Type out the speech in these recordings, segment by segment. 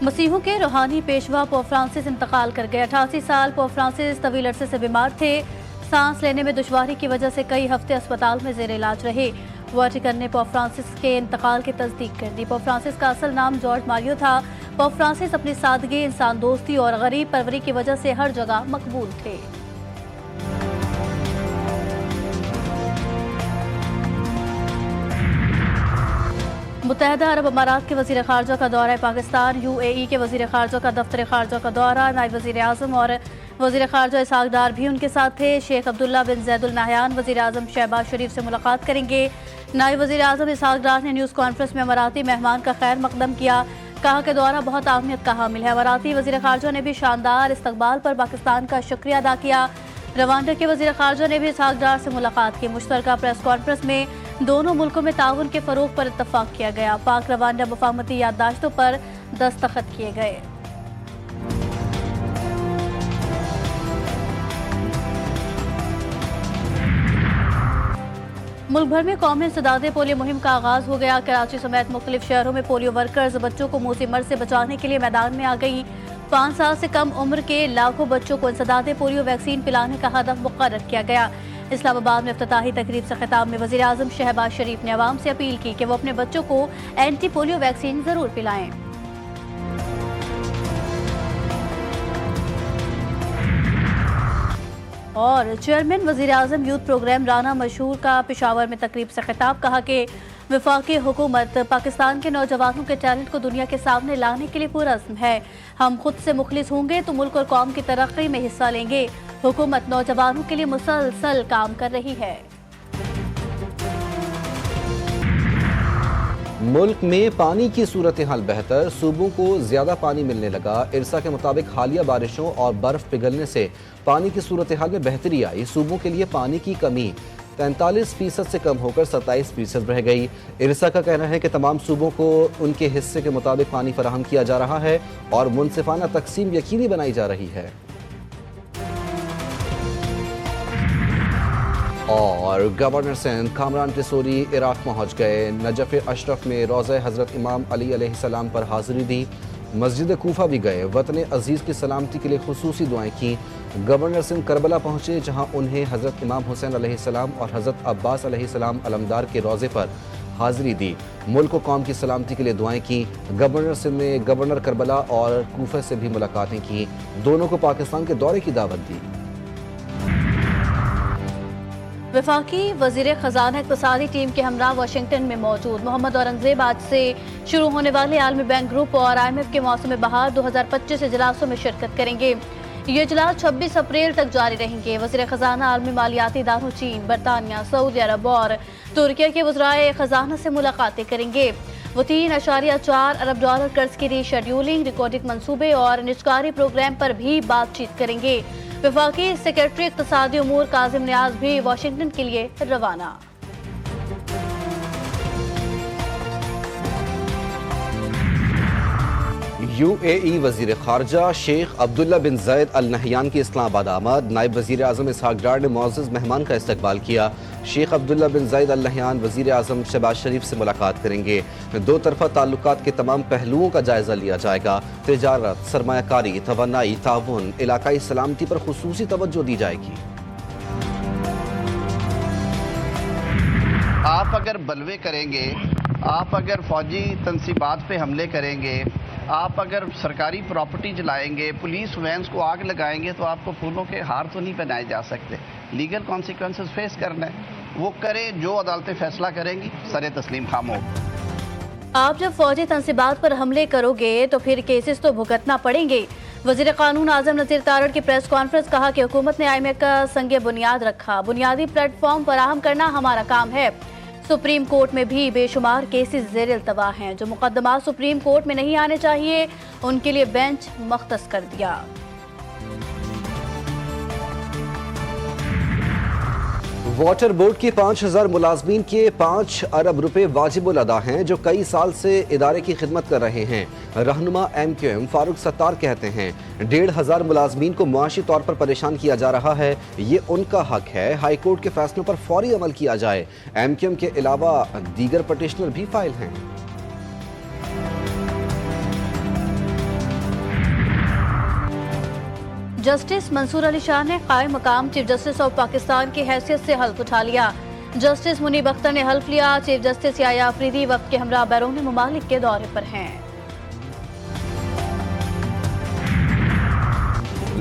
मसीहों के रूहानी Peshwa pope Francis इंतकाल कर गए। 88 साल पोप फ्रांसिस तवील अरसे से बीमार थे। सांस लेने में दुश्वारी की वजह से कई हफ्ते अस्पताल में जेर इलाज रहे। वाटिकन ने पोप फ्रांसिस के इंतकाल की तस्दीक कर दी। पोप फ्रांसिस का असल नाम जॉर्ज मारियो था। पोप फ्रांसिस अपनी सादगी, इंसान दोस्ती और गरीब परवरी की वजह से हर जगह मकबूल थे। मुत्तहदा अरब अमारात के वज़ीर ख़ारजा का दौरा पाकिस्तान। UAE के वज़ीर ख़ारजा का दफ्तर ख़ारजा का दौरा। नायब वज़ीर आज़म और वज़ीर ख़ारजा इसहाक़ डार भी उनके साथ थे। शेख अब्दुल्ला बिन ज़ैद अल नहयान वज़ीर आज़म शहबाज शरीफ से मुलाकात करेंगे। नायब वज़ीर आज़म इसहाक़ डार ने न्यूज़ कॉन्फ्रेंस में अमाराती मेहमान का खैर मकदम किया। कहा कि दौरा बहुत अहमियत का हामिल है। अमाराती वज़ीर ख़ारजा ने भी शानदार इस्तकबाल पर पाकिस्तान का शुक्रिया अदा किया। रवांडा के वज़ीर ख़ारजा ने भी इसहाक़ डार से मुलाकात की। मुश्तरका प्रेस कॉन्फ्रेंस में दोनों मुल्कों में ताउन के फ़रोग़ पर इत्तफ़ाक़ किया गया। पाक रवांडा मफ़ाहमती याददाश्तों पर दस्तखत किए गए। मुल्क भर में कौमी इंसदादे पोलियो मुहिम का आगाज़ हो गया। कराची समेत मुख्तलिफ शहरों में पोलियो वर्कर्स बच्चों को मुँह से मर से बचाने के लिए मैदान में आ गई। 5 साल से कम उम्र के लाखों बच्चों को इंसदादे पोलियो वैक्सीन पिलाने का हदफ मुक़र्रर किया गया। इस्लामाबाद में इफ्तिताही तकरीब से खिताब में वज़ीर आज़म शहबाज शरीफ ने अवाम से अपील की कि वो अपने बच्चों को एंटी पोलियो वैक्सीन ज़रूर पिलाएं। और चेयरमैन वज़ीर आज़म यूथ प्रोग्राम राना मशहूर का पेशावर में तकरीब से खिताब। कहा कि वफाकी हुकूमत पाकिस्तान के नौजवानों के टैलेंट को दुनिया के सामने लाने के लिए पुरअज़्म है। हम खुद से मुखलिस होंगे तो मुल्क और कौम की तरक्की में हिस्सा लेंगे। हुकूमत नौजवानों के लिए मुसलसल काम कर रही है। मुल्क में पानी की सूरत हाल बेहतर, सूबों को ज्यादा पानी मिलने लगा। इरसा के मुताबिक हालिया बारिशों और बर्फ पिघलने से पानी की सूरत हाल में बेहतरी आई। सूबों के लिए पानी की कमी 43% से कम होकर 27% रह गई। इरसा का कहना है कि तमाम सूबों को उनके हिस्से के मुताबिक पानी फराहम किया जा रहा है और मुनसिफाना तकसीम यकीनी बनाई जा रही है। और गवर्नर सिंध कामरान टिसोरी इराक पहुंच गए। नजफ़ अशरफ में रोज़ा हज़रत इमाम अली अलैहिस्सलाम पर हाज़िरी दी। मस्जिद कूफा भी गए। वतन अजीज़ की सलामती के लिए खुसूसी दुआएं की। गवर्नर सिंध करबला पहुंचे, जहां उन्हें हज़रत इमाम हुसैन अलैहिस्सलाम और हज़रत अब्बास अलैहिस्सलाम अलमदार के रोज़े पर हाज़िरी दी। मुल्क व कौम की सलामती के लिए दुआएं की। गवर्नर सिंध ने गवर्नर करबला और कूफा से भी मुलाकातें की। दोनों को पाकिस्तान के दौरे की दावत दी। वफाकी वज़ीर ख़जाना इक़्तिसादी टीम के हमरा वाशिंगटन में मौजूद मोहम्मद औरंगज़ेब आज से शुरू होने वाले आलमी बैंक ग्रुप और IMF के मौसम बहार 2025 इजलासों में शिरकत करेंगे। ये इजलास 26 अप्रैल तक जारी रहेंगे। वज़ीर ख़जाना आलमी मालियाती इदारों चीन, बरतानिया, सऊदी अरब और तुर्किया के वज़राए ख़जाना से मुलाकातें करेंगे। वो 3.4 अरब डॉलर कर्ज की रीशेड्यूलिंग, रिकॉर्डिंग मंसूबे और निजकारी प्रोग्राम पर भी बातचीत करेंगे। वफाकी सेक्रेटरी इक़्तिसादी उमूर काजिम नियाज भी वाशिंगटन के लिए रवाना। UAE वज़ीर ख़ारजा शेख अब्दुल्ला बिन ज़ैद अल नहयान की इस्लामाबाद आमद। नायब वज़ीर आज़म इसहाक़ डार ने मुअज़्ज़ज़ मेहमान का इस्तकबाल किया। शेख अब्दुल्ला बिन ज़ैद अल नहयान वज़ीर आज़म शहबाज शरीफ से मुलाकात करेंगे। दो तरफ़ा ताल्लुकात के तमाम पहलुओं का जायज़ा लिया जाएगा। तिजारत, सरमायाकारी, तवानाई, ताउन, इलाकाई सलामती पर खुसूसी तवज्जो दी जाएगी। आप अगर बलवे करेंगे, आप अगर फौजी तनसीबात पे हमले करेंगे, आप अगर सरकारी प्रॉपर्टी जलाएंगे, पुलिस वैन्स को आग लगाएंगे, तो आपको फूलों के हार तो नहीं पहनाए जा सकते। लीगल कॉन्सिक्वेंसेस फेस करना है, वो करें जो अदालतें फैसला करेंगी, सरे तस्लीम खाम हो। आप जब फौजी तनसीबात पर हमले करोगे तो फिर केसेस तो भुगतना पड़ेंगे। वज़ीर कानून आज़म नज़ीर तारड़ की प्रेस कॉन्फ्रेंस। कहा कि हुकूमत ने IMF का संगे बुनियाद रखा। बुनियादी प्लेटफॉर्म फराहम करना हमारा काम है। सुप्रीम कोर्ट में भी बेशुमार केसेस ज़ेर इल्तवा हैं। जो मुकदमा सुप्रीम कोर्ट में नहीं आने चाहिए उनके लिए बेंच मख्तस कर दिया। वाटर बोर्ड के 5000 मुलाजमीन के 5 अरब रुपए वाजिबुल अदा हैं, जो कई साल से इदारे की खिदमत कर रहे हैं। रहनुमा MQM फारूक सत्तार कहते हैं 1500 मुलाजमीन को मुआशी तौर पर परेशान किया जा रहा है। ये उनका हक है। हाई कोर्ट के फैसलों पर फौरी अमल किया जाए। MQM के अलावा दीगर पटिशनर भी फाइल हैं। जस्टिस मंसूर अली शाह ने कायम मकाम चीफ जस्टिस ऑफ पाकिस्तान की हैसियत से हल्फ उठा लिया। जस्टिस मुनीब अख्तर ने हल्फ लिया। चीफ जस्टिस याया अफरीदी वक्त के हमरा बैरूनी मुमालिक के दौरे पर हैं।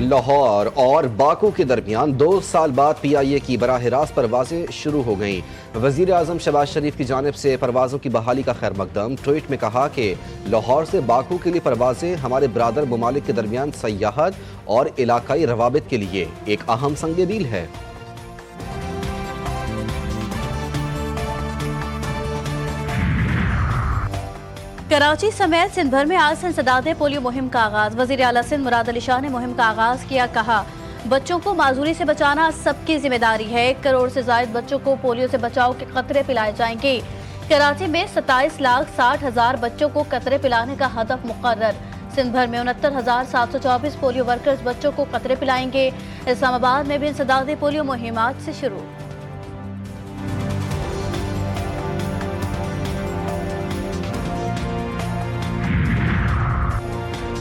लाहौर और बाकू के दरमियान 2 साल बाद PIA की बराह रास्त परवाजें शुरू हो गईं। वजीर आजम शहबाज शरीफ की जानिब से परवाजों की बहाली का खैर मकदम। ट्वीट में कहा कि लाहौर से बाकू के लिए परवाजें हमारे बरादर ममालिक के दरमियान सयाहत और इलाकाई रवाबित के लिए एक अहम संग मील है। कराची समेत सिंध भर में आज से इंसदाद पोलियो मुहिम का आगाज। वजीर आला सिंध मुराद अली शाह ने मुहिम का आगाज किया। कहा, बच्चों को माजूरी से बचाना सबकी जिम्मेदारी है। 1 करोड़ से जायद बच्चों को पोलियो से बचाव के कतरे पिलाए जाएंगे। कराची में 27,60,000 बच्चों को कतरे पिलाने का हदफ मुकर्रर। सिंध भर में 69,724 पोलियो वर्कर्स बच्चों को कतरे पिलाएंगे। इस्लामाबाद में भी इंसदाद पोलियो मुहिम आज से शुरू।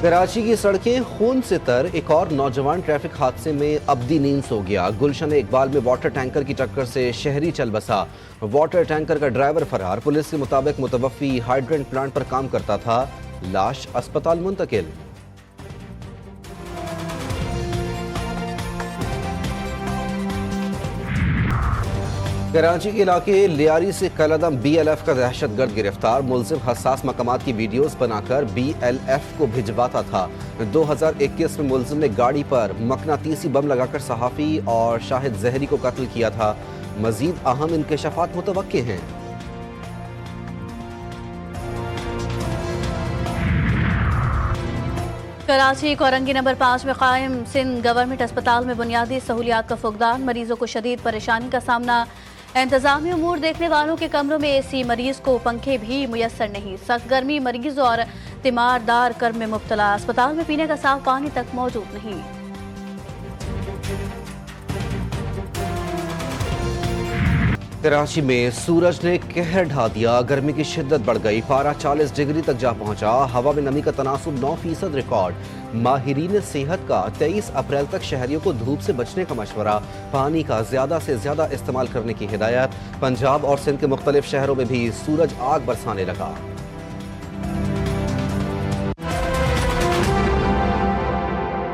कराची की सड़कें खून से तर। एक और नौजवान ट्रैफिक हादसे में अब्दी नींद सो गया। गुलशन इकबाल में वाटर टैंकर की टक्कर से शहरी चल बसा। वाटर टैंकर का ड्राइवर फरार। पुलिस के मुताबिक मुतवफ़ी हाइड्रेंट प्लांट पर काम करता था। लाश अस्पताल मुंतकिल। कराची के इलाके लियारी से कलअदम BLF का दहशतगर्द गिरफ्तार। मुलजिम हसास मकामात की वीडियोस बनाकर BLF को भिजवाता था। 2021 में मुलजिम ने गाड़ी पर मकनातीसी बम लगाकर सहाफ़ी और शाहिद जहरी को कत्ल किया था। मजीद अहम इंकशाफात मुतवक्के हैं। कराची कोरंगी नंबर 5 में कायम सिंध गवर्नमेंट अस्पताल में बुनियादी सहूलियात का फुकदान। मरीजों को शदीद परेशानी का सामना। इंतजामी उमूर देखने वालों के कमरों में AC, मरीज को पंखे भी मुयसर नहीं। सख्त गर्मी, मरीज और तीमारदार कर्म में मुब्तला। अस्पताल में पीने का साफ पानी तक मौजूद नहीं। कराची में सूरज ने कहर ढा दिया। गर्मी की शिद्दत बढ़ गई। पारा 40 डिग्री तक जा पहुंचा। हवा में नमी का तनासुब 9% रिकॉर्ड। माहिरीन सेहत का 23 अप्रैल तक शहरियों को धूप से बचने का मशवरा। पानी का ज्यादा से ज्यादा इस्तेमाल करने की हिदायत। पंजाब और सिंध के मुख्तलिफ शहरों में भी सूरज आग बरसाने लगा।